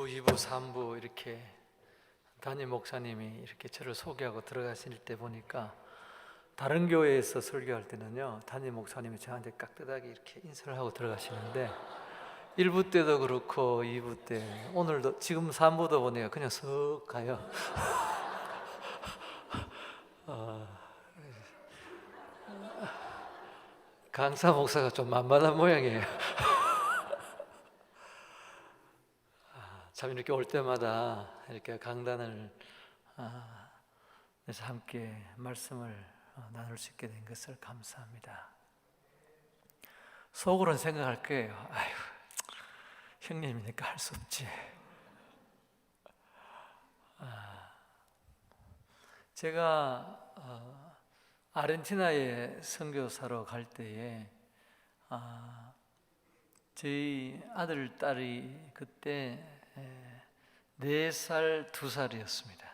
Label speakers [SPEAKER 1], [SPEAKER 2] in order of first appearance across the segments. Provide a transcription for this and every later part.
[SPEAKER 1] 1부, 2부, 3부 이렇게 담임 목사님이 이렇게 저를 소개하고 들어가실 때 보니까 다른 교회에서 설교할 때는요, 담임 목사님이 저한테 깍듯하게 이렇게 인사를 하고 들어가시는데 1부 때도 그렇고 2부 때, 오늘도 지금 3부도 보네요. 그냥 쓱 가요. 강사 목사가 좀 만만한 모양이에요. 참 이렇게 올 때마다 이렇게 강단을 그래서 함께 말씀을 나눌 수 있게 된 것을 감사합니다. 속으로는 생각할 거예요. 아유, 형님이니까 할 수 없지. 제가 아르헨티나에 선교사로 갈 때에 저희 아들, 딸이 그때 4살, 2살이었습니다.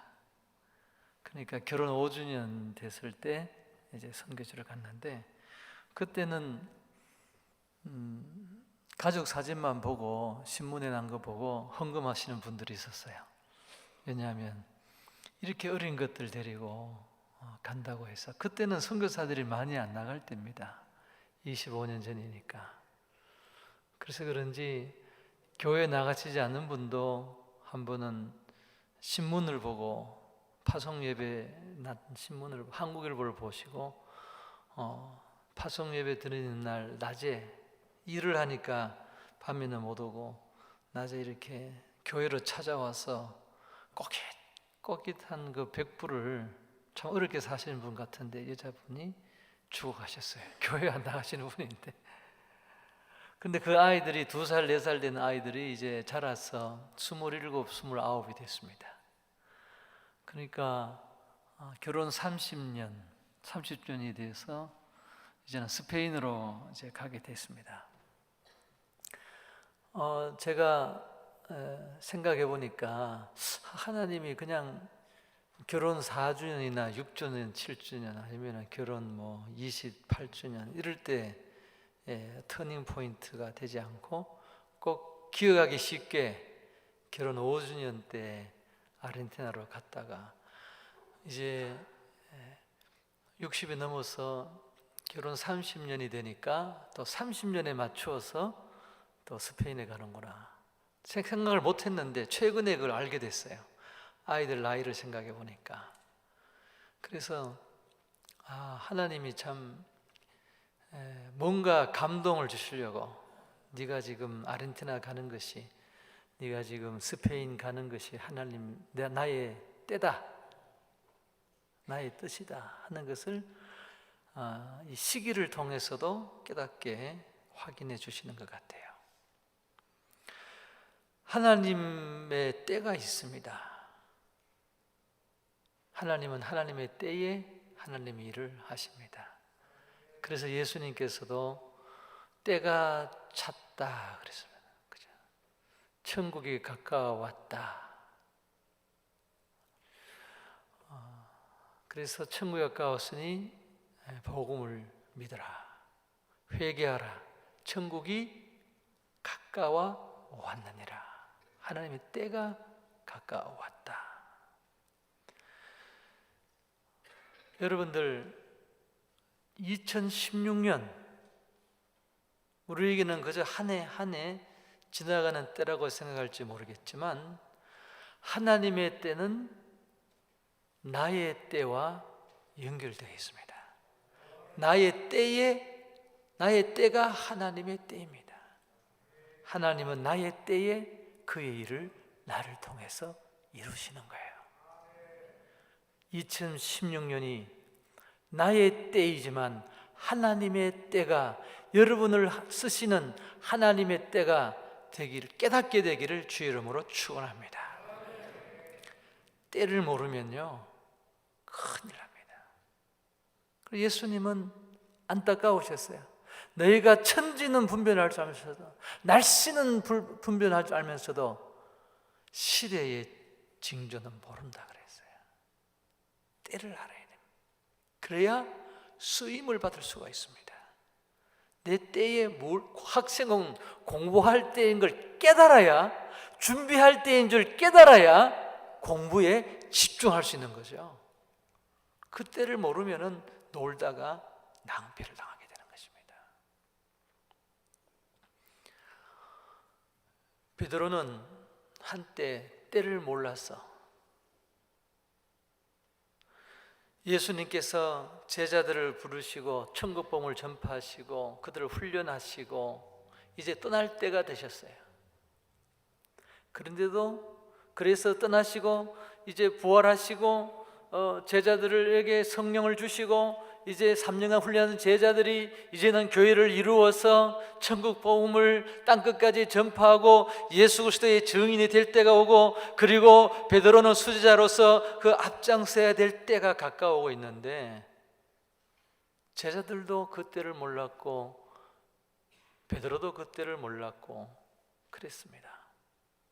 [SPEAKER 1] 그러니까 결혼 5주년 됐을 때 이제 선교지를 갔는데, 그때는 가족 사진만 보고 신문에 난 거 보고 헌금하시는 분들이 있었어요. 왜냐하면 이렇게 어린 것들 데리고 간다고 해서, 그때는 선교사들이 많이 안 나갈 때입니다. 25년 전이니까. 그래서 그런지 교회 나가시지 않는 분도 한 분은 신문을 보고, 파송 예배 날 신문을, 한국일보를 보시고 파송 예배 드리는 날 낮에 일을 하니까 밤에는 못 오고 낮에 이렇게 교회로 찾아와서 꼬깃꼬깃한 그 100불을, 참 어렵게 사시는 분 같은데 여자분이 주고 가셨어요. 교회 안 나가시는 분인데. 근데 그 아이들이 2살, 4살 된 아이들이 이제 자라서 27, 29이 됐습니다. 그러니까 결혼 30년이 돼서 이제는 스페인으로 이제 가게 됐습니다. 제가 생각해 보니까 하나님이 그냥 결혼 4주년이나 6주년, 7주년 아니면 결혼 28주년 이럴 때 터닝 포인트가 되지 않고, 꼭 기억하기 쉽게 결혼 5주년 때 아르헨티나로 갔다가 이제 60이 넘어서 결혼 30년이 되니까 또 30년에 맞추어서 또 스페인에 가는구나 생각을 못했는데 최근에 그걸 알게 됐어요. 아이들 나이를 생각해 보니까. 그래서 하나님이 참 뭔가 감동을 주시려고, 네가 지금 아르헨티나 가는 것이, 네가 지금 스페인 가는 것이 하나님 나의 때다, 나의 뜻이다 하는 것을 이 시기를 통해서도 깨닫게 확인해 주시는 것 같아요. 하나님의 때가 있습니다. 하나님은 하나님의 때에 하나님의 일을 하십니다. 그래서 예수님께서도 때가 찼다 그랬습니다. 그죠? 천국이 가까워왔다. 그래서 천국이 가까웠으니 복음을 믿어라, 회개하라, 천국이 가까워왔느니라. 하나님의 때가 가까워왔다. 여러분들, 2016년 우리에게는 그저 한 해 한 해 지나가는 때라고 생각할지 모르겠지만, 하나님의 때는 나의 때와 연결되어 있습니다. 나의 때가 하나님의 때입니다. 하나님은 나의 때에 그의 일을 나를 통해서 이루시는 거예요. 2016년이 나의 때이지만 하나님의 때가, 여러분을 쓰시는 하나님의 때가 되기를, 깨닫게 되기를 주의 이름으로 축원합니다. 때를 모르면요 큰일 납니다. 예수님은 안타까우셨어요. 너희가 천지는 분별할 줄 알면서도, 날씨는 분별할 줄 알면서도 시대의 징조는 모른다 그랬어요. 때를 알아야 됩니다. 그래야 쓰임을 받을 수가 있습니다. 내 때에 학생은 공부할 때인 걸 깨달아야, 준비할 때인 줄 깨달아야 공부에 집중할 수 있는 거죠. 그 때를 모르면 놀다가 낭비를 당하게 되는 것입니다. 베드로는 한때 때를 몰라서 예수님께서 제자들을 부르시고 천국복음을 전파하시고 그들을 훈련하시고 이제 떠날 때가 되셨어요. 그래서 떠나시고 이제 부활하시고 제자들에게 성령을 주시고 이제 3년간 훈련하는 제자들이 이제는 교회를 이루어서 천국 복음을 땅끝까지 전파하고 예수 그리스도의 증인이 될 때가 오고, 그리고 베드로는 수제자로서 그 앞장서야 될 때가 가까워오고 있는데, 제자들도 그때를 몰랐고 베드로도 그때를 몰랐고 그랬습니다.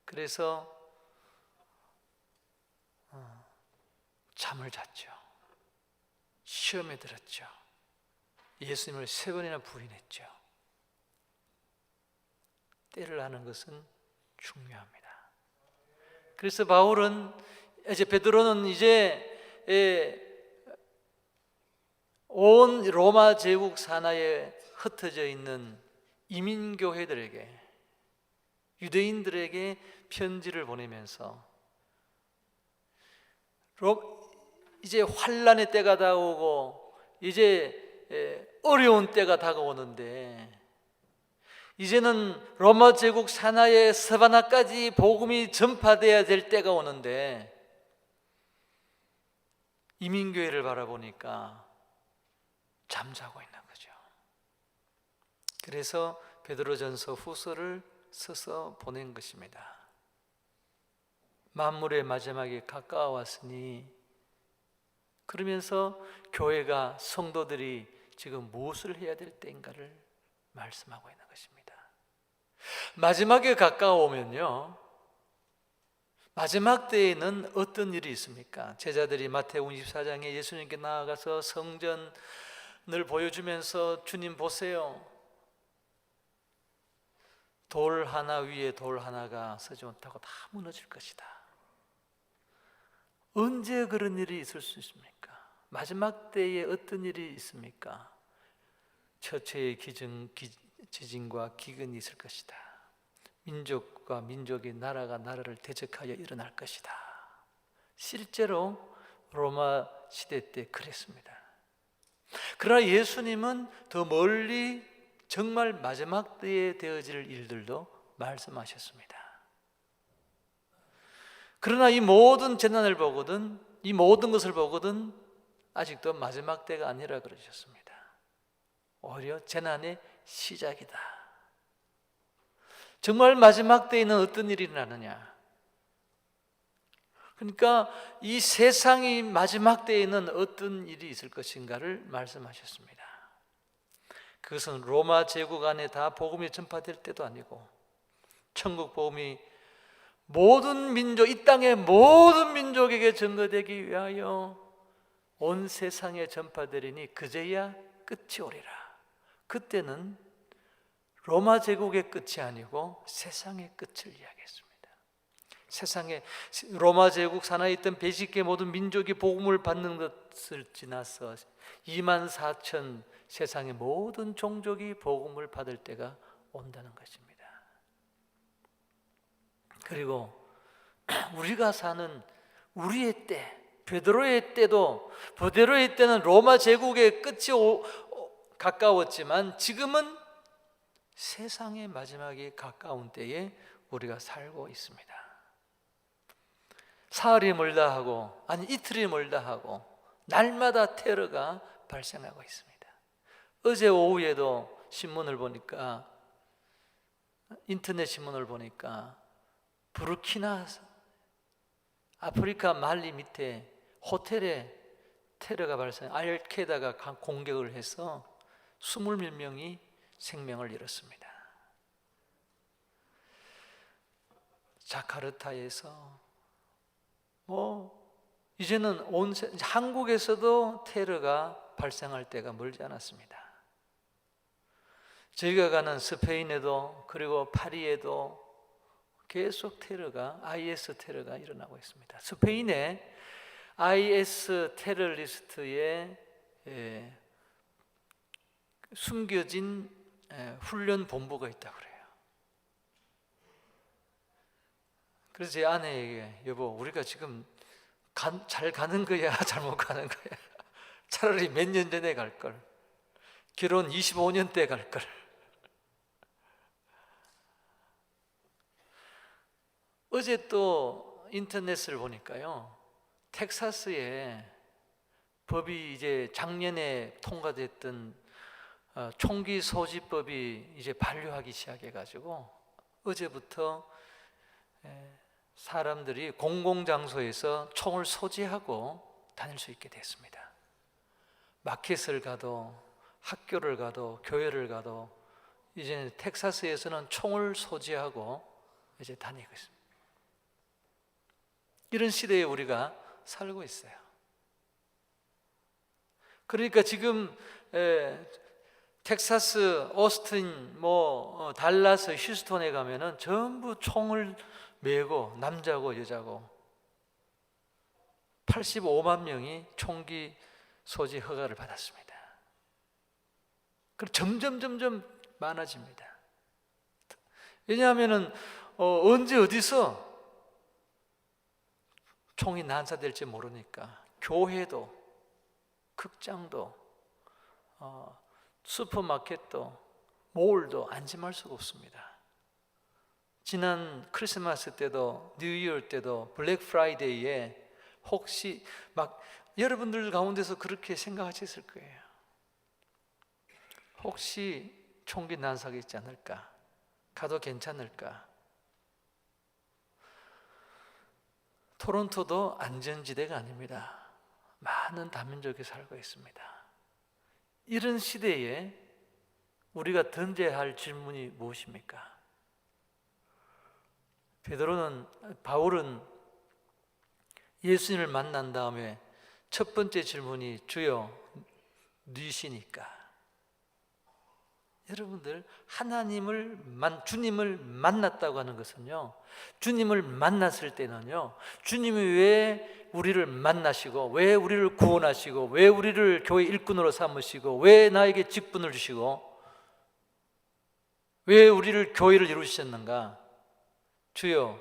[SPEAKER 1] 그래서 잠을 잤죠. 시험에 들었죠. 예수님을 3번이나 부인했죠. 때를 아는 것은 중요합니다. 그래서 베드로는 온 로마 제국 산하에 흩어져 있는 이민교회들에게, 유대인들에게 편지를 보내면서 이제 환난의 때가 다가오고 이제 어려운 때가 다가오는데, 이제는 로마 제국 산하의 서바나까지 복음이 전파돼야 될 때가 오는데, 이민교회를 바라보니까 잠자고 있는 거죠. 그래서 베드로전서 후서를 써서 보낸 것입니다. 만물의 마지막이 가까워왔으니, 그러면서 교회가, 성도들이 지금 무엇을 해야 될 때인가를 말씀하고 있는 것입니다. 마지막에 가까워오면요, 마지막 때에는 어떤 일이 있습니까? 제자들이 마태복음 24장에 예수님께 나아가서 성전을 보여주면서 주님 보세요, 돌 하나 위에 돌 하나가 서지 못하고 다 무너질 것이다. 언제 그런 일이 있을 수 있습니까? 마지막 때에 어떤 일이 있습니까? 처처의 지진과 기근이 있을 것이다. 민족과 민족이, 나라가 나라를 대적하여 일어날 것이다. 실제로 로마 시대 때 그랬습니다. 그러나 예수님은 더 멀리 정말 마지막 때에 되어질 일들도 말씀하셨습니다. 그러나 이 모든 재난을 보거든, 이 모든 것을 보거든 아직도 마지막 때가 아니라 그러셨습니다. 오히려 재난의 시작이다. 정말 마지막 때에는 어떤 일이 일어나느냐? 그러니까 이 세상이 마지막 때에는 어떤 일이 있을 것인가를 말씀하셨습니다. 그것은 로마 제국 안에 다 복음이 전파될 때도 아니고, 천국 복음이 모든 민족, 이 땅의 모든 민족에게 전거되기 위하여 온 세상에 전파되리니 그제야 끝이 오리라. 그때는 로마 제국의 끝이 아니고 세상의 끝을 이야기했습니다. 세상에 로마 제국 산하에 있던 베시계 모든 민족이 복음을 받는 것을 지나서 24,000 세상의 모든 종족이 복음을 받을 때가 온다는 것입니다. 그리고 우리가 사는 우리의 때, 베드로의 때는 로마 제국의 끝이 가까웠지만 지금은 세상의 마지막이 가까운 때에 우리가 살고 있습니다. 사흘이 멀다 하고, 아니 이틀이 멀다 하고, 날마다 테러가 발생하고 있습니다. 어제 오후에도 신문을 보니까, 인터넷 신문을 보니까 부르키나 아프리카 말리 밑에 호텔에 테러가 발생, 알케이다가 공격을 해서 20몇 명이 생명을 잃었습니다. 자카르타에서 이제는 한국에서도 테러가 발생할 때가 멀지 않았습니다. 저희가 가는 스페인에도 그리고 파리에도 계속 테러가, IS 테러가 일어나고 있습니다. 스페인에 IS 테러리스트의 숨겨진 훈련 본부가 있다고 그래요. 그래서 제 아내에게, 여보, 우리가 지금 잘 가는 거야, 잘못 가는 거야? 차라리 몇 년 전에 갈 걸, 결혼 25년 때 갈 걸. 어제 또 인터넷을 보니까요, 텍사스에 법이 이제 작년에 통과됐던 총기 소지법이 이제 반려하기 시작해가지고 어제부터 사람들이 공공장소에서 총을 소지하고 다닐 수 있게 됐습니다. 마켓을 가도 학교를 가도 교회를 가도 이제 텍사스에서는 총을 소지하고 이제 다니고 있습니다. 이런 시대에 우리가 살고 있어요. 그러니까 지금 텍사스, 오스틴, 달라스, 휴스턴에 가면은 전부 총을 메고 남자고 여자고 85만 명이 총기 소지 허가를 받았습니다. 그리고 점점 많아집니다. 왜냐하면은 언제 어디서 총이 난사될지 모르니까 교회도, 극장도, 슈퍼마켓도, 몰도 안심할 수가 없습니다. 지난 크리스마스 때도, 뉴이어 때도, 블랙 프라이데이에 혹시 여러분들 가운데서 그렇게 생각하셨을 거예요. 혹시 총기 난사겠지 않을까? 가도 괜찮을까? 토론토도 안전지대가 아닙니다. 많은 다민족이 살고 있습니다. 이런 시대에 우리가 던져야 할 질문이 무엇입니까? 바울은 예수님을 만난 다음에 첫 번째 질문이 주여 누이시니까? 여러분들, 주님을 만났다고 하는 것은요, 주님을 만났을 때는요, 주님이 왜 우리를 만나시고, 왜 우리를 구원하시고, 왜 우리를 교회 일꾼으로 삼으시고, 왜 나에게 직분을 주시고, 왜 우리를 교회를 이루셨는가? 주여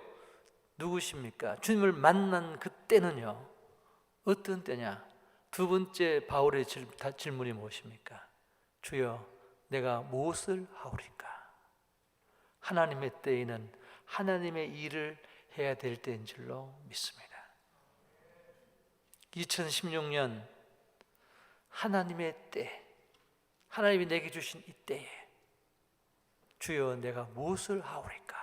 [SPEAKER 1] 누구십니까? 주님을 만난 그때는요, 어떤 때냐? 두 번째 바울의 질문이 무엇입니까? 주여 내가 무엇을 하오리까? 하나님의 때에는 하나님의 일을 해야 될 때인 줄로 믿습니다. 2016년 하나님의 때, 하나님이 내게 주신 이 때에 주여 내가 무엇을 하오리까?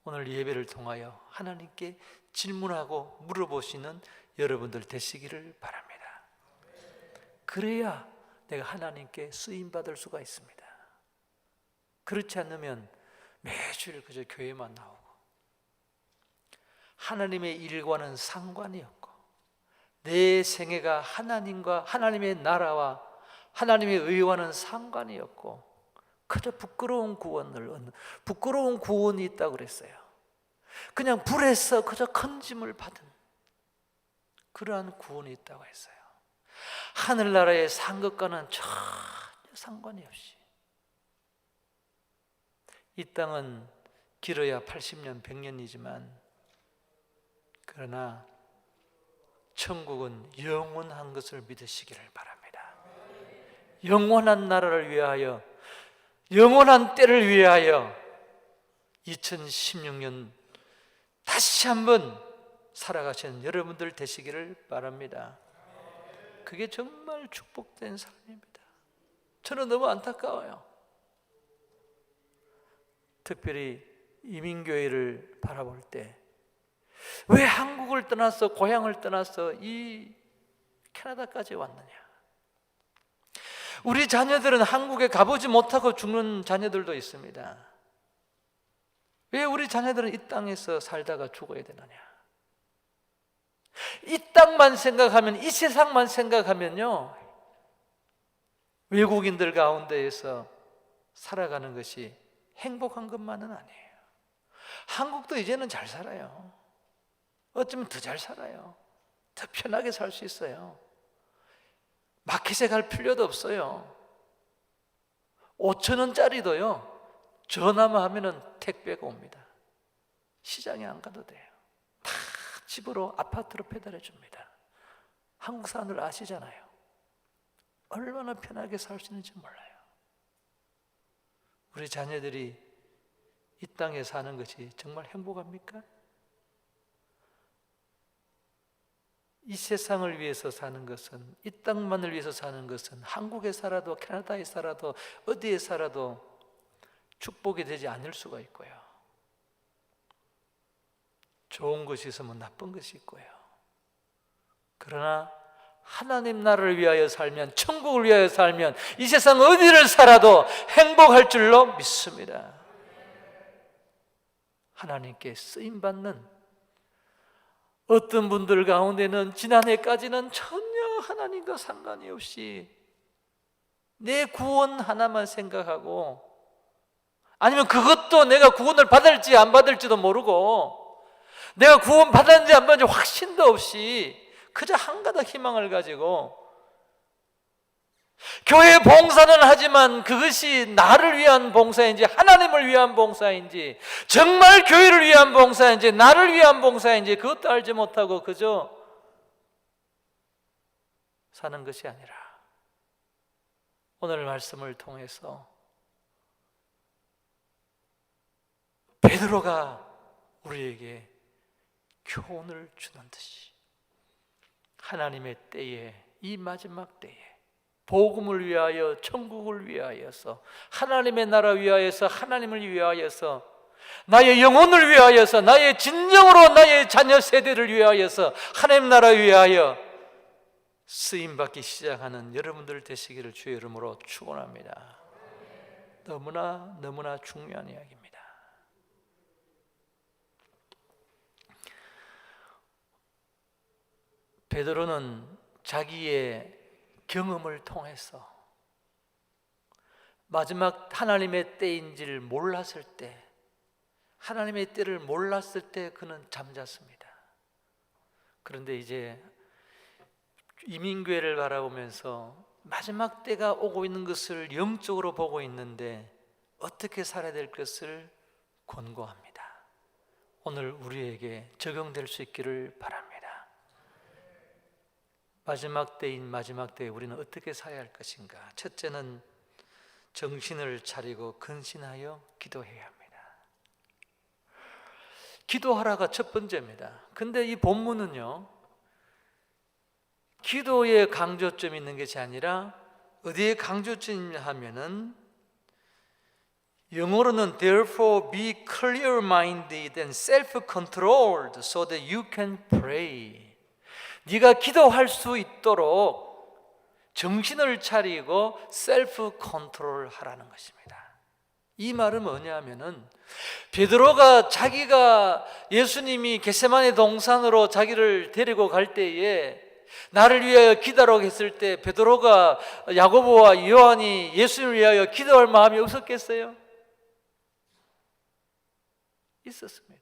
[SPEAKER 1] 오늘 예배를 통하여 하나님께 질문하고 물어보시는 여러분들 되시기를 바랍니다. 그래야 내가 하나님께 쓰임받을 수가 있습니다. 그렇지 않으면 매주일 그저 교회만 나오고 하나님의 일과는 상관이 없고 내 생애가 하나님과 하나님의 나라와 하나님의 의와는 상관이 없고 그저 부끄러운 구원이 있다고 그랬어요. 그냥 불에서 그저 건짐을 받은 그러한 구원이 있다고 했어요. 하늘나라의 산 것과는 전혀 상관이 없이 이 땅은 길어야 80년, 100년이지만 그러나 천국은 영원한 것을 믿으시기를 바랍니다. 영원한 나라를 위하여, 영원한 때를 위하여 2016년 다시 한번 살아가시는 여러분들 되시기를 바랍니다. 그게 정말 축복된 삶입니다. 저는 너무 안타까워요. 특별히 이민교회를 바라볼 때 왜 한국을 떠나서 고향을 떠나서 이 캐나다까지 왔느냐? 우리 자녀들은 한국에 가보지 못하고 죽는 자녀들도 있습니다. 왜 우리 자녀들은 이 땅에서 살다가 죽어야 되느냐? 이 땅만 생각하면, 이 세상만 생각하면요, 외국인들 가운데에서 살아가는 것이 행복한 것만은 아니에요. 한국도 이제는 잘 살아요. 어쩌면 더 잘 살아요. 더 편하게 살 수 있어요. 마켓에 갈 필요도 없어요. 5,000원짜리도요 전화만 하면은 택배가 옵니다. 시장에 안 가도 돼요. 다 집으로, 아파트로 배달해 줍니다. 한국 사람들 아시잖아요. 얼마나 편하게 살 수 있는지 몰라요. 우리 자녀들이 이 땅에 사는 것이 정말 행복합니까? 이 세상을 위해서 사는 것은, 이 땅만을 위해서 사는 것은 한국에 살아도 캐나다에 살아도 어디에 살아도 축복이 되지 않을 수가 있고요. 좋은 것이 있으면 나쁜 것이 있고요. 그러나 하나님 나라를 위하여 살면, 천국을 위하여 살면 이 세상 어디를 살아도 행복할 줄로 믿습니다. 하나님께 쓰임받는 어떤 분들 가운데는 지난해까지는 전혀 하나님과 상관이 없이 내 구원 하나만 생각하고, 아니면 그것도 내가 구원을 받을지 안 받을지도 모르고, 내가 구원 받았는지 안 받았는지 확신도 없이 그저 한 가닥 희망을 가지고 교회 봉사는 하지만 그것이 나를 위한 봉사인지 하나님을 위한 봉사인지, 정말 교회를 위한 봉사인지 나를 위한 봉사인지 그것도 알지 못하고 그저 사는 것이 아니라, 오늘 말씀을 통해서 베드로가 우리에게 교훈을 주는 듯이 하나님의 때에, 이 마지막 때에 복음을 위하여, 천국을 위하여서, 하나님의 나라 위하여서, 하나님을 위하여서, 나의 영혼을 위하여서, 나의 진정으로 나의 자녀 세대를 위하여서, 하나님 나라 위하여 쓰임받기 시작하는 여러분들 되시기를 주의 이름으로 축원합니다. 너무나 중요한 이야기입니다. 베드로는 자기의 경험을 통해서 마지막 하나님의 때인지를 몰랐을 때, 하나님의 때를 몰랐을 때 그는 잠잤습니다. 그런데 이제 이민교회를 바라보면서 마지막 때가 오고 있는 것을 영적으로 보고 있는데 어떻게 살아야 될 것을 권고합니다. 오늘 우리에게 적용될 수 있기를 바랍니다. 마지막 때인 마지막 때에 우리는 어떻게 살아야 할 것인가? 첫째는 정신을 차리고 근신하여 기도해야 합니다. 기도하라가 첫 번째입니다. 근데 이 본문은요, 기도에 강조점이 있는 것이 아니라 어디에 강조점이 하면은, 영어로는 therefore be clear-minded and self-controlled so that you can pray. 네가 기도할 수 있도록 정신을 차리고 셀프 컨트롤 하라는 것입니다. 이 말은 뭐냐면은, 베드로가 자기가 예수님이 겟세마네 동산으로 자기를 데리고 갈 때에 나를 위하여 기도하라고 했을 때 베드로가, 야고보와 요한이 예수님을 위하여 기도할 마음이 없었겠어요? 있었습니다.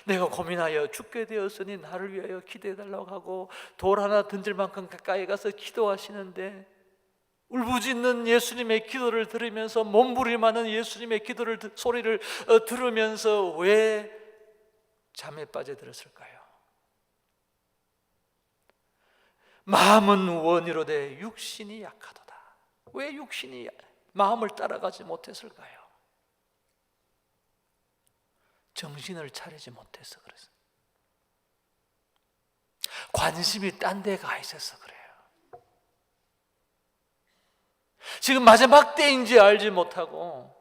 [SPEAKER 1] 내가 고민하여 죽게 되었으니 나를 위하여 기도해달라고 하고 돌 하나 던질 만큼 가까이 가서 기도하시는데, 울부짖는 예수님의 기도를 들으면서, 몸부림하는 예수님의 소리를 들으면서 왜 잠에 빠져들었을까요? 마음은 원이로되 육신이 약하도다. 왜 육신이 마음을 따라가지 못했을까요? 정신을 차리지 못해서 그랬어요. 관심이 딴 데 가 있어서 그래요. 지금 마지막 때인지 알지 못하고,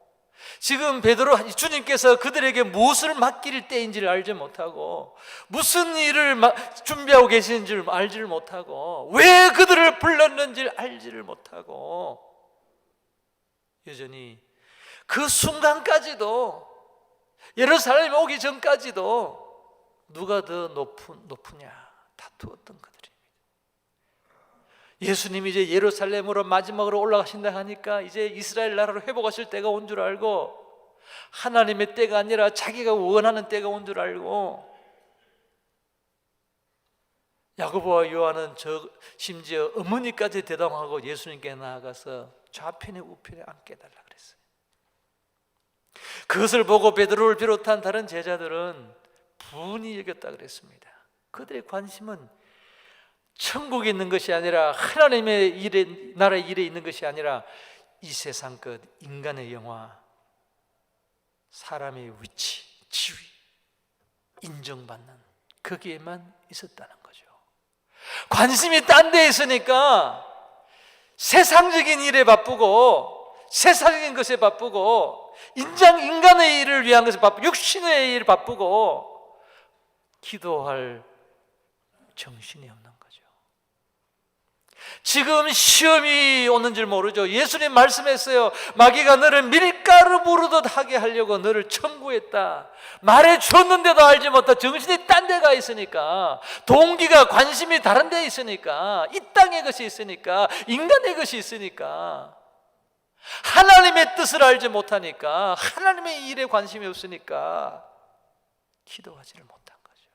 [SPEAKER 1] 지금 베드로 주님께서 그들에게 무엇을 맡길 때인지를 알지 못하고, 무슨 일을 준비하고 계시는지를 알지를 못하고, 왜 그들을 불렀는지를 알지를 못하고, 여전히 그 순간까지도, 예루살렘 오기 전까지도 누가 더 높으냐 다투었던 그들입니다. 예수님이 이제 예루살렘으로 마지막으로 올라가신다 하니까 이제 이스라엘 나라로 회복하실 때가 온 줄 알고, 하나님의 때가 아니라 자기가 원하는 때가 온 줄 알고, 야고보와 요한은 심지어 어머니까지 대담하고 예수님께 나아가서 좌편에 우편에 앉게 해달라 그랬어요. 그것을 보고 베드로를 비롯한 다른 제자들은 분이 여겼다 그랬습니다. 그들의 관심은 천국에 있는 것이 아니라 하나님의 일에, 나라의 일에 있는 것이 아니라 이 세상 것, 인간의 영화, 사람의 위치, 지위, 인정받는 거기에만 있었다는 거죠. 관심이 딴 데 있으니까 세상적인 일에 바쁘고, 세상적인 것에 바쁘고, 인간의 일을 위한 것에 바쁘고, 육신의 일에 바쁘고, 기도할 정신이 없는 거죠. 지금 시험이 오는 줄 모르죠. 예수님 말씀했어요. 마귀가 너를 밀가루 부르듯 하게 하려고 너를 청구했다. 말해 줬는데도 알지 못하, 정신이 딴 데가 있으니까, 동기가 관심이 다른 데 있으니까, 이 땅의 것이 있으니까, 인간의 것이 있으니까, 하나님의 뜻을 알지 못하니까, 하나님의 일에 관심이 없으니까 기도하지를 못한 거죠.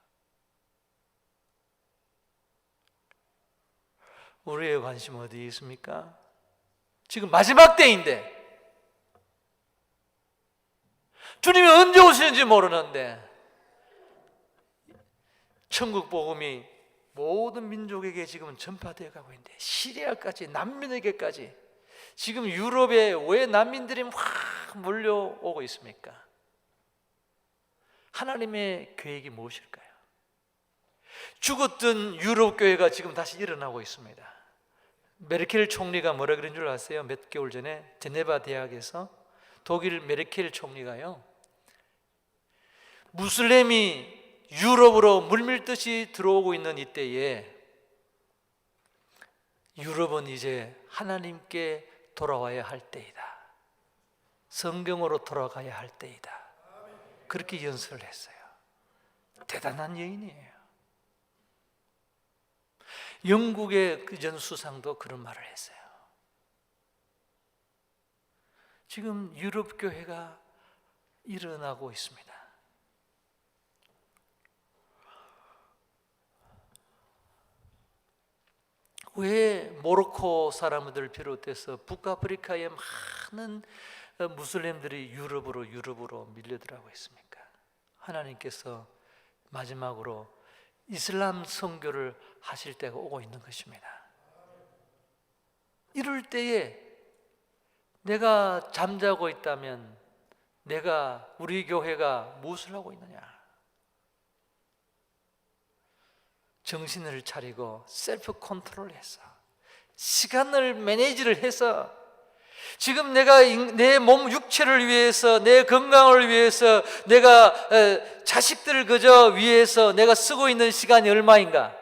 [SPEAKER 1] 우리의 관심은 어디에 있습니까? 지금 마지막 때인데, 주님이 언제 오시는지 모르는데, 천국 복음이 모든 민족에게 지금 전파되어 가고 있는데, 시리아까지, 난민에게까지, 지금 유럽에 왜 난민들이 막 몰려오고 있습니까? 하나님의 계획이 무엇일까요? 죽었던 유럽 교회가 지금 다시 일어나고 있습니다. 메르켈 총리가 뭐라 그런 줄 아세요? 몇 개월 전에 제네바 대학에서 독일 메르켈 총리가요, 무슬림이 유럽으로 물밀듯이 들어오고 있는 이때에 유럽은 이제 하나님께 돌아와야 할 때이다, 성경으로 돌아가야 할 때이다, 그렇게 연설을 했어요. 대단한 여인이에요. 영국의 그 전 수상도 그런 말을 했어요. 지금 유럽 교회가 일어나고 있습니다. 왜 모로코 사람들 비롯해서 북아프리카의 많은 무슬림들이 유럽으로 밀려들어가고 있습니까? 하나님께서 마지막으로 이슬람 선교를 하실 때가 오고 있는 것입니다. 이럴 때에 내가 잠자고 있다면 우리 교회가 무엇을 하고 있느냐? 정신을 차리고 셀프 컨트롤해서, 시간을 매니지를 해서, 지금 내가 내 몸 육체를 위해서, 내 건강을 위해서, 내가 자식들을 그저 위해서 내가 쓰고 있는 시간이 얼마인가?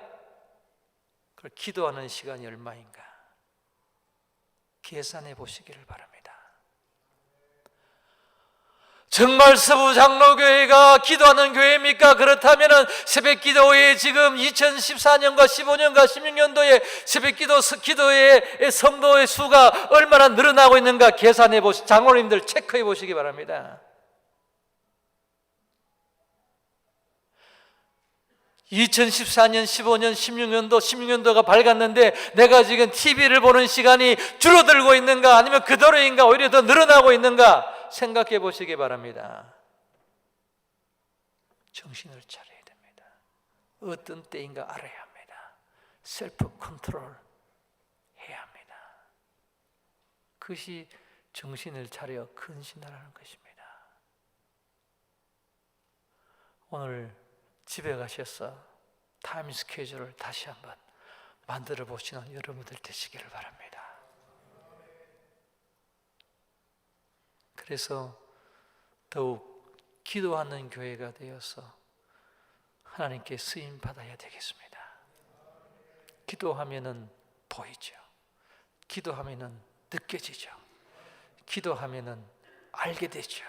[SPEAKER 1] 그걸 기도하는 시간이 얼마인가? 계산해 보시기를 바랍니다. 정말 서부 장로교회가 기도하는 교회입니까? 그렇다면 새벽 기도에 지금 2014년과 15년과 16년도에 새벽 기도의 성도의 수가 얼마나 늘어나고 있는가 계산해 보시, 장로님들 체크해 보시기 바랍니다. 2014년, 15년, 16년도가 밝았는데 내가 지금 TV를 보는 시간이 줄어들고 있는가, 아니면 그대로인가, 오히려 더 늘어나고 있는가 생각해 보시기 바랍니다. 정신을 차려야 됩니다. 어떤 때인가 알아야 합니다. 셀프 컨트롤 해야 합니다. 그것이 정신을 차려 근신하라는 것입니다. 오늘 집에 가셔서 타임 스케줄을 다시 한번 만들어 보시는 여러분들 되시기를 바랍니다. 그래서 더욱 기도하는 교회가 되어서 하나님께 쓰임 받아야 되겠습니다. 기도하면은 보이죠. 기도하면은 느껴지죠. 기도하면은 알게 되죠.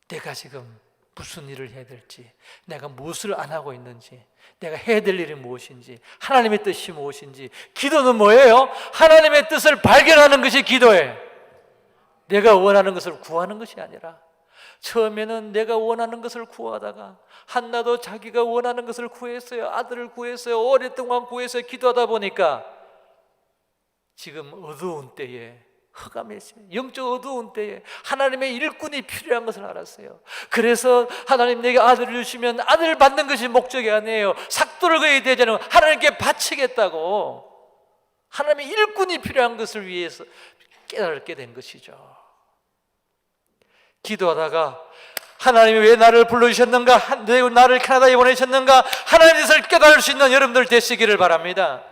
[SPEAKER 1] 내가 지금 무슨 일을 해야 될지, 내가 무엇을 안 하고 있는지, 내가 해야 될 일이 무엇인지, 하나님의 뜻이 무엇인지. 기도는 뭐예요? 하나님의 뜻을 발견하는 것이 기도예요. 내가 원하는 것을 구하는 것이 아니라, 처음에는 내가 원하는 것을 구하다가 한나도 자기가 원하는 것을 구했어요. 아들을 구했어요. 오랫동안 구했어요. 기도하다 보니까 지금 어두운 때에, 흑암했어요. 영적 어두운 때에 하나님의 일꾼이 필요한 것을 알았어요. 그래서 하나님 내게 아들을 주시면 아들을 받는 것이 목적이 아니에요. 삭도를 그의 대자는 하나님께 바치겠다고, 하나님의 일꾼이 필요한 것을 위해서 깨닫게 된 것이죠. 기도하다가 하나님이 왜 나를 불러주셨는가, 왜 나를 캐나다에 보내셨는가, 하나님의 뜻을 깨달을 수 있는 여러분들 되시기를 바랍니다.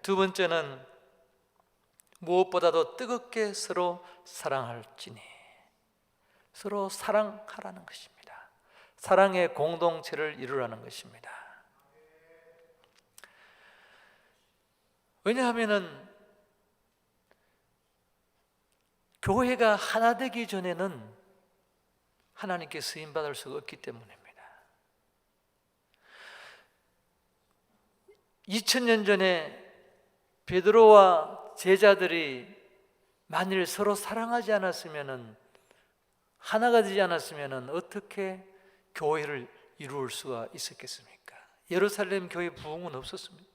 [SPEAKER 1] 두 번째는 무엇보다도 뜨겁게 서로 사랑할지니, 서로 사랑하라는 것입니다. 사랑의 공동체를 이루라는 것입니다. 왜냐하면 교회가 하나 되기 전에는 하나님께 쓰임받을 수가 없기 때문입니다. 2000년 전에 베드로와 제자들이 만일 서로 사랑하지 않았으면, 하나가 되지 않았으면 어떻게 교회를 이룰 수가 있었겠습니까? 예루살렘 교회 부흥은 없었습니다.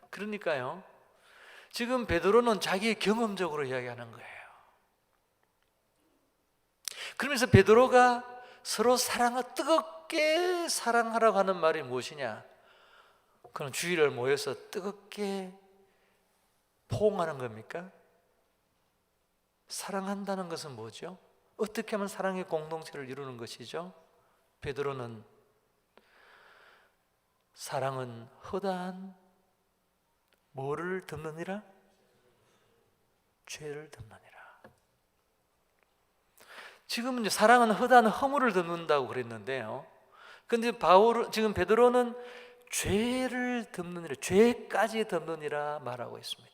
[SPEAKER 1] 그러니까요, 지금 베드로는 자기 경험적으로 이야기하는 거예요. 그러면서 베드로가 서로 뜨겁게 사랑하라고 하는 말이 무엇이냐? 그건 주의를 모여서 뜨겁게 포옹하는 겁니까? 사랑한다는 것은 뭐죠? 어떻게 하면 사랑의 공동체를 이루는 것이죠? 베드로는 사랑은 허다한 뭐를 덮느니라? 죄를 덮느니라. 지금 이제 사랑은 허다한 허물을 덮는다고 그랬는데요. 근데 지금 베드로는 죄를 덮느니라, 죄까지 덮느니라 말하고 있습니다.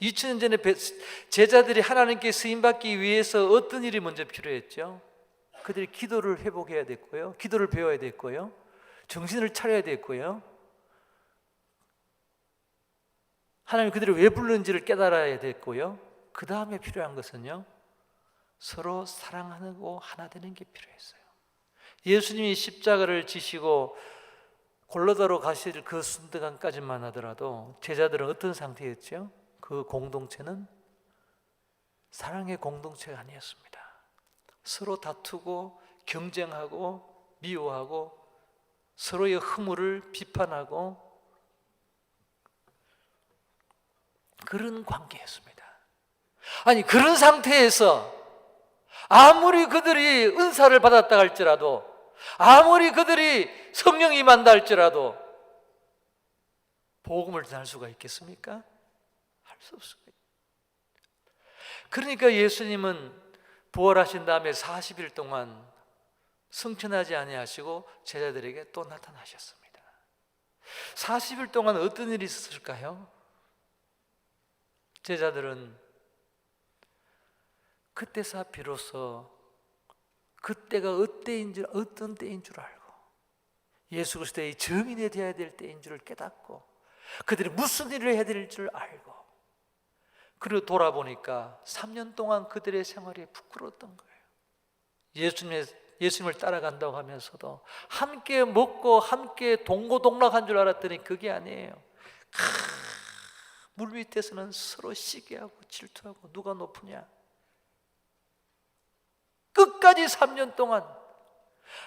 [SPEAKER 1] 2000년 전에 제자들이 하나님께 쓰임받기 위해서 어떤 일이 먼저 필요했죠? 그들이 기도를 회복해야 됐고요, 기도를 배워야 됐고요, 정신을 차려야 됐고요, 하나님 그들을 왜 불렀는지를 깨달아야 됐고요, 그 다음에 필요한 것은요, 서로 사랑하고 하나 되는 게 필요했어요. 예수님이 십자가를 지시고 골로다로 가실 그 순간까지만 하더라도 제자들은 어떤 상태였죠? 그 공동체는 사랑의 공동체가 아니었습니다. 서로 다투고 경쟁하고 미워하고 서로의 허물을 비판하고 그런 관계였습니다. 아니, 그런 상태에서 아무리 그들이 은사를 받았다 할지라도, 아무리 그들이 성령이 임한다 할지라도 복음을 전할 수가 있겠습니까? 할 수 없습니다. 그러니까 예수님은 부활하신 다음에 40일 동안 성천하지 아니하시고 제자들에게 또 나타나셨습니다. 40일 동안 어떤 일이 있었을까요? 제자들은 그때서 비로소 그때가 어떤 때인 줄 알고 예수 그리스도의 증인이 되어야 될 때인 줄 깨닫고 그들이 무슨 일을 해야 될 줄 알고, 그리고 돌아보니까 3년 동안 그들의 생활이 부끄러웠던 거예요. 예수님을 따라간다고 하면서도 함께 먹고 함께 동고동락한 줄 알았더니 그게 아니에요. 물 밑에서는 서로 시기하고 질투하고 누가 높으냐. 끝까지 3년 동안,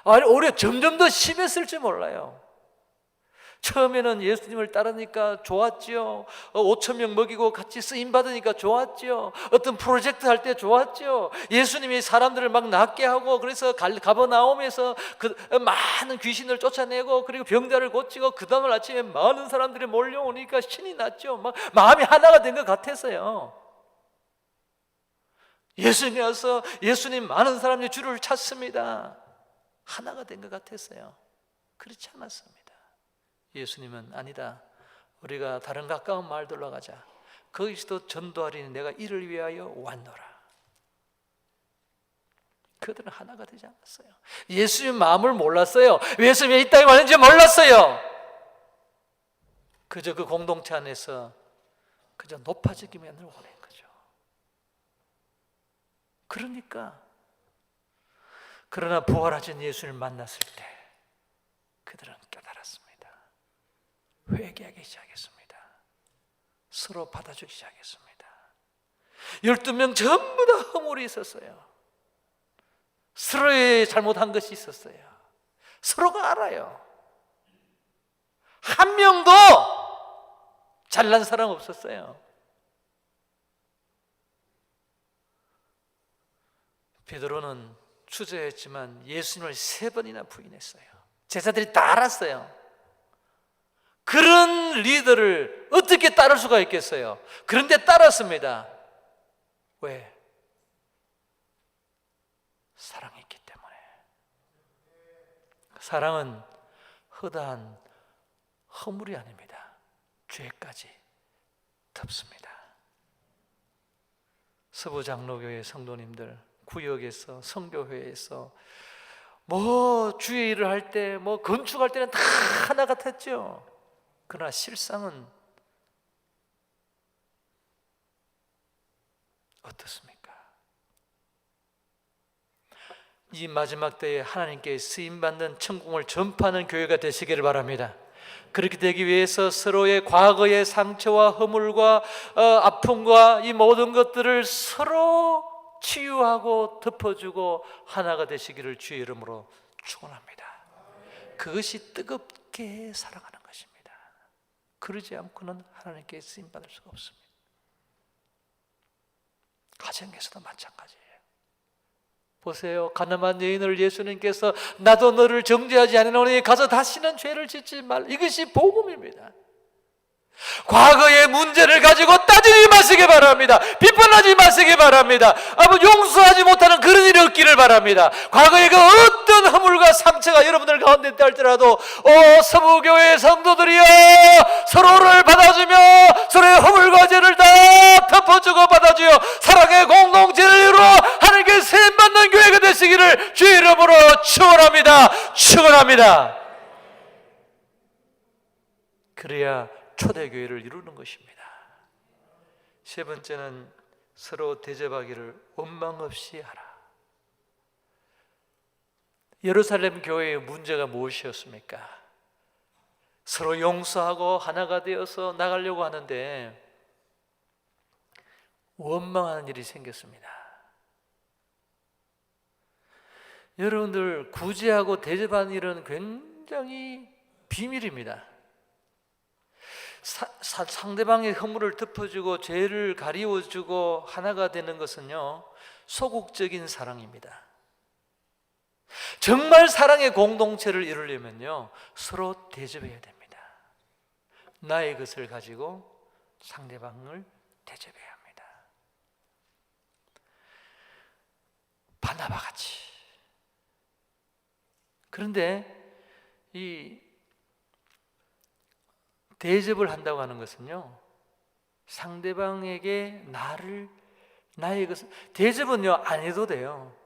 [SPEAKER 1] 오히려 점점 더 심했을지 몰라요. 처음에는 예수님을 따르니까 좋았지요. 5,000명 먹이고 같이 쓰임 받으니까 좋았지요. 어떤 프로젝트 할 때 좋았지요. 예수님이 사람들을 막 낫게 하고, 그래서 가버나움에서 그 많은 귀신을 쫓아내고, 그리고 병자를 고치고, 그 다음날 아침에 많은 사람들이 몰려오니까 신이 났죠. 막 마음이 하나가 된 것 같아서요. 예수님이 와서 예수님 많은 사람이 주를 찾습니다. 하나가 된 것 같았어요. 그렇지 않았습니다. 예수님은 아니다, 우리가 다른 가까운 마을들로 가자. 거기서도 전도하리니 내가 이를 위하여 왔노라. 그들은 하나가 되지 않았어요. 예수님 마음을 몰랐어요. 예수님이 이 땅에 왔는지 몰랐어요. 그저 그 공동체 안에서 그저 높아지기만을 원한 거죠. 그러나 부활하신 예수님을 만났을 때 그들은 깨달았습니다. 회개하기 시작했습니다. 서로 받아주기 시작했습니다. 12명 전부 다 허물이 있었어요. 서로의 잘못한 것이 있었어요. 서로가 알아요. 한 명도 잘난 사람 없었어요. 베드로는 주저했지만 예수님을 3번이나 부인했어요. 제자들이 다 알았어요. 그런 리더를 어떻게 따를 수가 있겠어요? 그런데 따랐습니다. 왜? 사랑했기 때문에. 사랑은 허다한 허물이 아닙니다. 죄까지 덮습니다. 서부장로교회 성도님들, 구역에서, 성교회에서 주의 일을 할 때, 건축할 때는 다 하나 같았죠. 그러나 실상은 어떻습니까? 이 마지막 때에 하나님께 쓰임받는 천국을 전파하는 교회가 되시기를 바랍니다. 그렇게 되기 위해서 서로의 과거의 상처와 허물과 아픔과 이 모든 것들을 서로 치유하고 덮어주고 하나가 되시기를 주의 이름으로 축원합니다. 그것이 뜨겁게 사랑하는 것입니다. 그러지 않고는 하나님께 쓰임받을 수가 없습니다. 가정에서도 마찬가지예요. 보세요. 가늠한 여인을 예수님께서 나도 너를 정죄하지 않으노니 가서 다시는 죄를 짓지 말라. 이것이 복음입니다. 과거의 문제를 가지고 따지지 마시기 바랍니다. 비판하지 마시기 바랍니다. 용서하지 못하는 그런 일이 없기를 바랍니다. 과거의 그 어떤 허물과 상처가 여러분들 가운데 있다 할지라도 서부교회 성도들이여, 서로를 받아주며 서로의 허물과 죄를 다 덮어주고 받아주어 사랑의 공동체를 이루어 하나님께 세움받는 교회가 되시기를 주의 이름으로 축원합니다. 축원합니다. 그래야 초대교회를 이루는 것입니다. 세 번째는 서로 대접하기를 원망 없이 하라. 예루살렘 교회의 문제가 무엇이었습니까? 서로 용서하고 하나가 되어서 나가려고 하는데 원망하는 일이 생겼습니다. 여러분들, 구제하고 대접하는 일은 굉장히 비밀입니다. 상대방의 허물을 덮어주고 죄를 가리워주고 하나가 되는 것은요, 소극적인 사랑입니다. 정말 사랑의 공동체를 이루려면요, 서로 대접해야 됩니다. 나의 것을 가지고 상대방을 대접해야 합니다. 바나바 같이. 그런데 이 대접을 한다고 하는 것은요, 상대방에게 나의 것을, 대접은요 안 해도 돼요.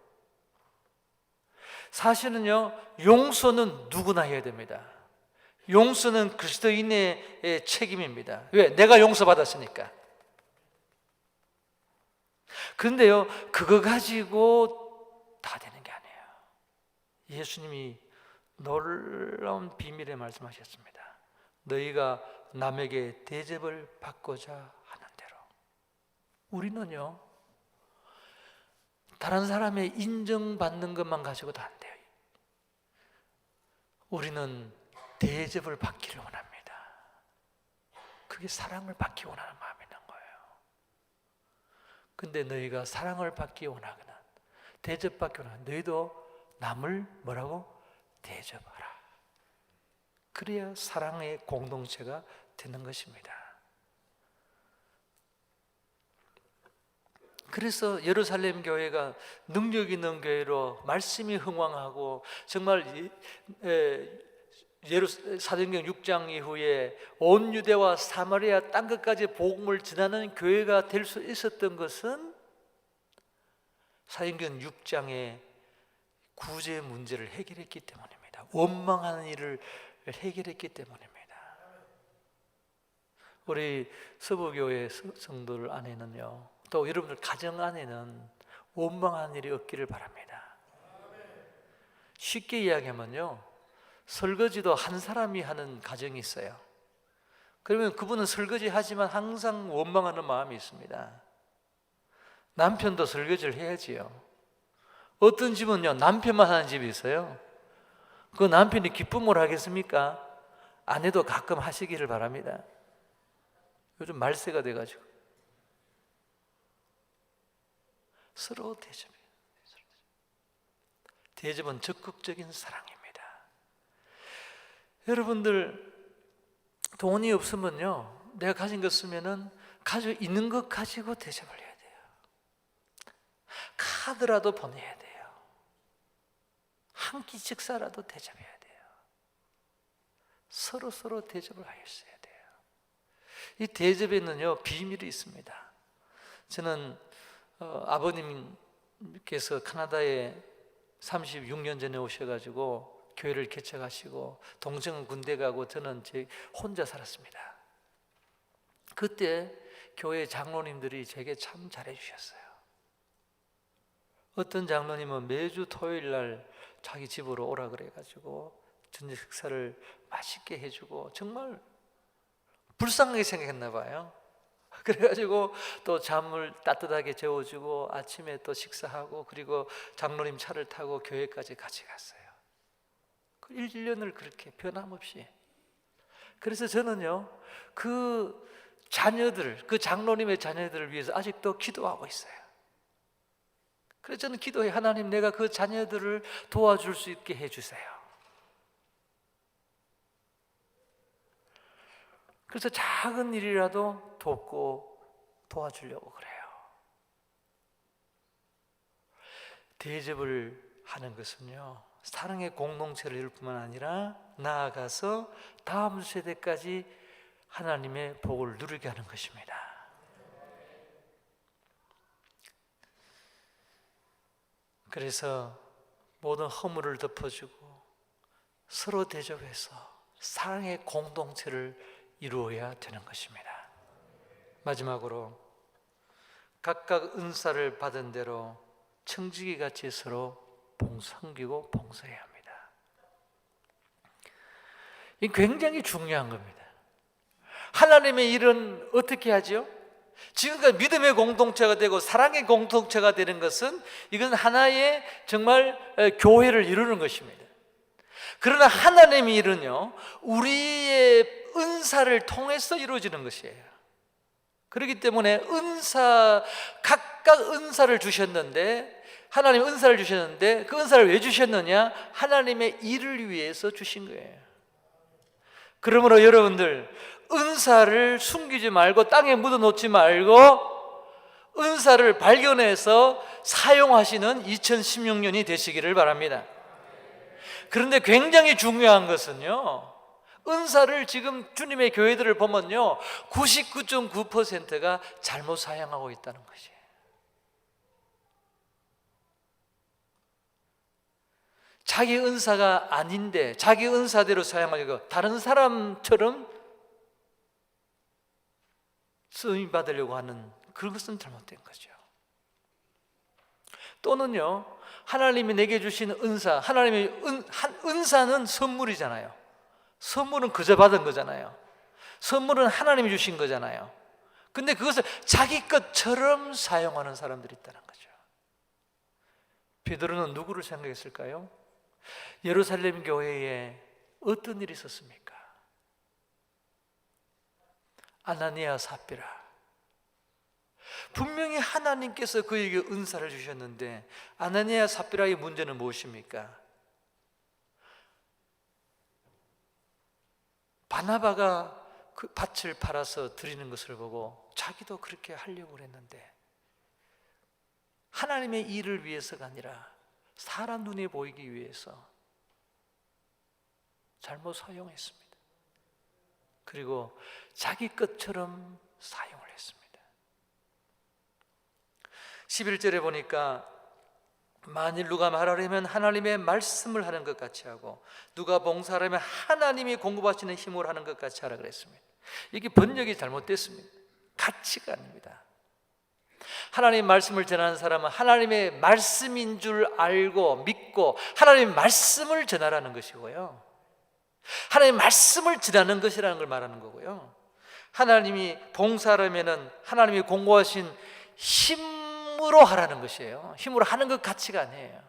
[SPEAKER 1] 사실은요, 용서는 누구나 해야 됩니다. 용서는 그리스도인의 책임입니다. 왜? 내가 용서받았으니까. 그런데요, 그거 가지고 다 되는 게 아니에요. 예수님이 놀라운 비밀에 말씀하셨습니다. 너희가 남에게 대접을 받고자 하는 대로. 우리는요, 다른 사람의 인정받는 것만 가지고도 안 돼요. 우리는 대접을 받기를 원합니다. 그게 사랑을 받기 원하는 마음이 있는 거예요. 근데 너희가 사랑을 받기 원하거나 대접받기 원하거나 너희도 남을 뭐라고? 대접하라. 그래야 사랑의 공동체가 되는 것입니다. 그래서 예루살렘 교회가 능력 있는 교회로 말씀이 흥왕하고 정말 사도행전 6장 이후에 온 유대와 사마리아 땅끝까지 복음을 전하는 교회가 될 수 있었던 것은 사도행전 6장에 구제 문제를 해결했기 때문입니다. 원망하는 일을 해결했기 때문입니다. 우리 서부교회 성도들 안에는요, 또 여러분들 가정 안에는 원망하는 일이 없기를 바랍니다. 쉽게 이야기하면요, 설거지도 한 사람이 하는 가정이 있어요. 그러면 그분은 설거지 하지만 항상 원망하는 마음이 있습니다. 남편도 설거지를 해야지요. 어떤 집은요, 남편만 하는 집이 있어요. 그 남편이 기쁨을 하겠습니까? 아내도 가끔 하시기를 바랍니다. 요즘 말세가 돼가지고 서로 대접해요. 대접은 적극적인 사랑입니다. 여러분들 돈이 없으면요, 내가 가진 것 쓰면은 가지고 있는 것 가지고 대접을 해야 돼요. 카드라도 보내야 돼요. 한 끼 식사라도 대접해야 돼요. 서로 대접을 하였어야 돼요. 이 대접에는요, 비밀이 있습니다. 저는 아버님께서 카나다에 36년 전에 오셔가지고 교회를 개척하시고, 동생은 군대 가고 저는 혼자 살았습니다. 그때 교회 장로님들이 제게 참 잘해주셨어요. 어떤 장로님은 매주 토요일 날 자기 집으로 오라 그래가지고 저녁 식사를 맛있게 해주고, 정말 불쌍하게 생각했나 봐요. 그래가지고 또 잠을 따뜻하게 재워주고, 아침에 또 식사하고, 그리고 장로님 차를 타고 교회까지 같이 갔어요. 1년을 그렇게 변함없이. 그래서 저는요, 그 자녀들, 그 장로님의 자녀들을 위해서 아직도 기도하고 있어요. 그래서 저는 기도해, 하나님, 내가 그 자녀들을 도와줄 수 있게 해주세요. 그래서 작은 일이라도 돕고 도와주려고 그래요. 대접을 하는 것은요, 사랑의 공동체를 이룰 뿐만 아니라 나아가서 다음 세대까지 하나님의 복을 누리게 하는 것입니다. 그래서 모든 허물을 덮어주고 서로 대접해서 사랑의 공동체를 이루어야 되는 것입니다. 마지막으로 각각 은사를 받은 대로 청지기 같이 서로 섬기고 봉사해야 합니다. 이 굉장히 중요한 겁니다. 하나님의 일은 어떻게 하죠? 지금까지 믿음의 공동체가 되고 사랑의 공동체가 되는 것은, 이건 하나의 정말 교회를 이루는 것입니다. 그러나 하나님의 일은요, 우리의 은사를 통해서 이루어지는 것이에요. 그렇기 때문에 각각 은사를 주셨는데, 하나님 은사를 주셨는데, 그 은사를 왜 주셨느냐? 하나님의 일을 위해서 주신 거예요. 그러므로 여러분들, 은사를 숨기지 말고 땅에 묻어놓지 말고 은사를 발견해서 사용하시는 2016년이 되시기를 바랍니다. 그런데 굉장히 중요한 것은요, 은사를 지금 주님의 교회들을 보면요, 99.9%가 잘못 사용하고 있다는 것이에요. 자기 은사가 아닌데 자기 은사대로 사용하려고 다른 사람처럼 쓰임 받으려고 하는 그런 것은 잘못된 거죠. 또는요, 하나님이 내게 주신 은사, 하나님의 은사는 선물이잖아요. 선물은 그저 받은 거잖아요. 선물은 하나님이 주신 거잖아요. 근데 그것을 자기 것처럼 사용하는 사람들이 있다는 거죠. 베드로는 누구를 생각했을까요? 예루살렘 교회에 어떤 일이 있었습니까? 아나니아 삽비라. 분명히 하나님께서 그에게 은사를 주셨는데, 아나니아 삽비라의 문제는 무엇입니까? 바나바가 그 밭을 팔아서 드리는 것을 보고 자기도 그렇게 하려고 했는데, 하나님의 일을 위해서가 아니라 사람 눈에 보이기 위해서 잘못 사용했습니다. 그리고 자기 것처럼 사용을 했습니다. 11절에 보니까 만일 누가 말하려면 하나님의 말씀을 하는 것 같이 하고, 누가 봉사하려면 하나님이 공급하시는 힘으로 하는 것 같이 하라 그랬습니다. 이게 번역이 잘못됐습니다. 가치가 아닙니다. 하나님의 말씀을 전하는 사람은 하나님의 말씀인 줄 알고 믿고 하나님의 말씀을 전하라는 것이고요, 하나님의 말씀을 전하는 것이라는 걸 말하는 거고요, 하나님이 봉사하려면 하나님이 공고하신 힘으로 하라는 것이에요. 힘으로 하는 것 가치가 아니에요.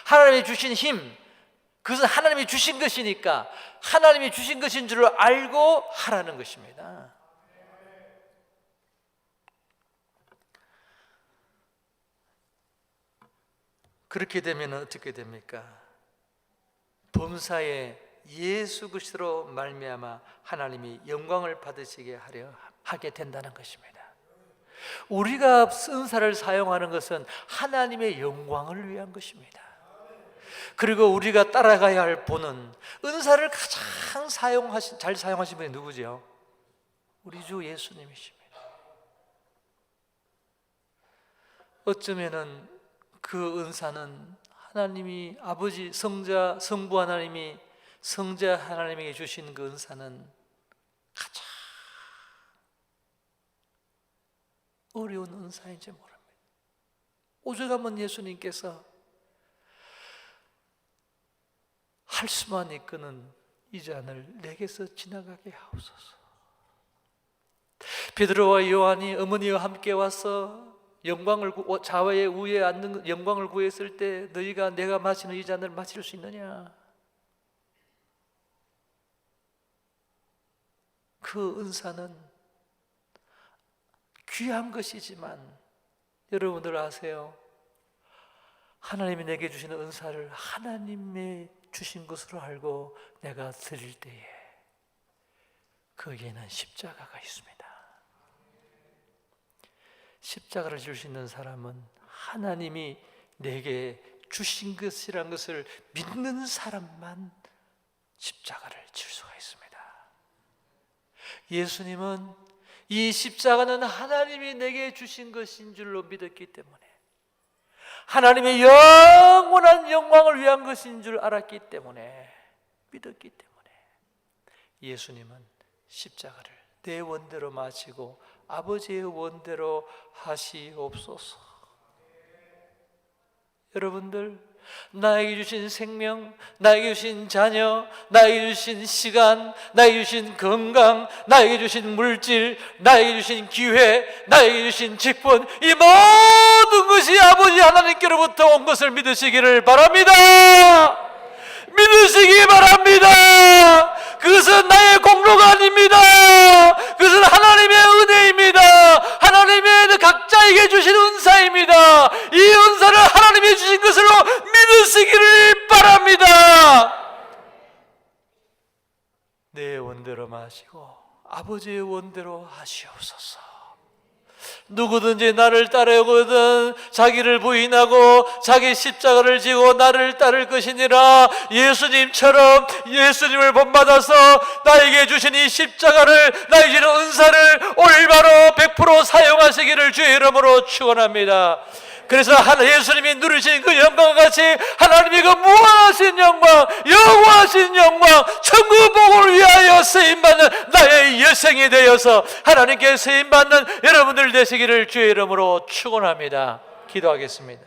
[SPEAKER 1] 하나님이 주신 힘, 그것은 하나님이 주신 것이니까 하나님이 주신 것인 줄 알고 하라는 것입니다. 그렇게 되면 어떻게 됩니까? 범사에 예수 그리스도로 말미암아 하나님이 영광을 받으시게 하게 된다는 것입니다. 우리가 은사를 사용하는 것은 하나님의 영광을 위한 것입니다. 그리고 우리가 따라가야 할 분은, 은사를 가장 잘 사용하신 분이 누구죠? 우리 주 예수님이십니다. 어쩌면은 그 은사는 하나님이 아버지 성부 하나님이 성자 하나님에게 주신 그 은사는 가장 어려운 은사인지 모릅니다. 오죽하면 예수님께서 할 수만 있거든 이 잔을 내게서 지나가게 하옵소서. 베드로와 요한이 어머니와 함께 와서 좌우에 우에 앉는 영광을 구했을 때, 너희가 내가 마시는 이 잔을 마실 수 있느냐? 그 은사는 귀한 것이지만 여러분들 아세요? 하나님이 내게 주시는 은사를 하나님의 주신 것으로 알고 내가 드릴 때에 거기에는 십자가가 있습니다. 십자가를 질 수 있는 사람은 하나님이 내게 주신 것이란 것을 믿는 사람만 십자가를 질 수가 있습니다. 예수님은 이 십자가는 하나님이 내게 주신 것인 줄로 믿었기 때문에, 하나님의 영원한 영광을 위한 것인 줄 알았기 때문에, 믿었기 때문에 예수님은 십자가를 내 원대로 마시고 아버지의 원대로 하시옵소서. 여러분들, 나에게 주신 생명, 나에게 주신 자녀, 나에게 주신 시간, 나에게 주신 건강, 나에게 주신 물질, 나에게 주신 기회, 나에게 주신 직분, 이 모든 것이 아버지 하나님께로부터 온 것을 믿으시기를 바랍니다. 믿으시기 바랍니다. 그것은 나의 공로가 아닙니다. 그것은 하나님의 은혜입니다. 하나님의 각자에게 주신 은사입니다. 이 은사를 하나님이 주신 것으로 믿으시기를 바랍니다. 내 원대로 마시고 아버지의 원대로 하시옵소서. 누구든지 나를 따르거든 자기를 부인하고 자기 십자가를 지고 나를 따를 것이니라. 예수님처럼 예수님을 본받아서 나에게 주신 이 십자가를, 나에게 주신 은사를 올바로 100% 사용하시기를 주의 이름으로 축원합니다. 그래서 예수님이 누리신 그 영광과 같이 하나님이 그 무한하신 영광, 영원하신 영광, 천국 복을 위하여 쓰임받는 나의 여생이 되어서 하나님께 쓰임받는 여러분들 되시기를 주의 이름으로 축원합니다. 기도하겠습니다.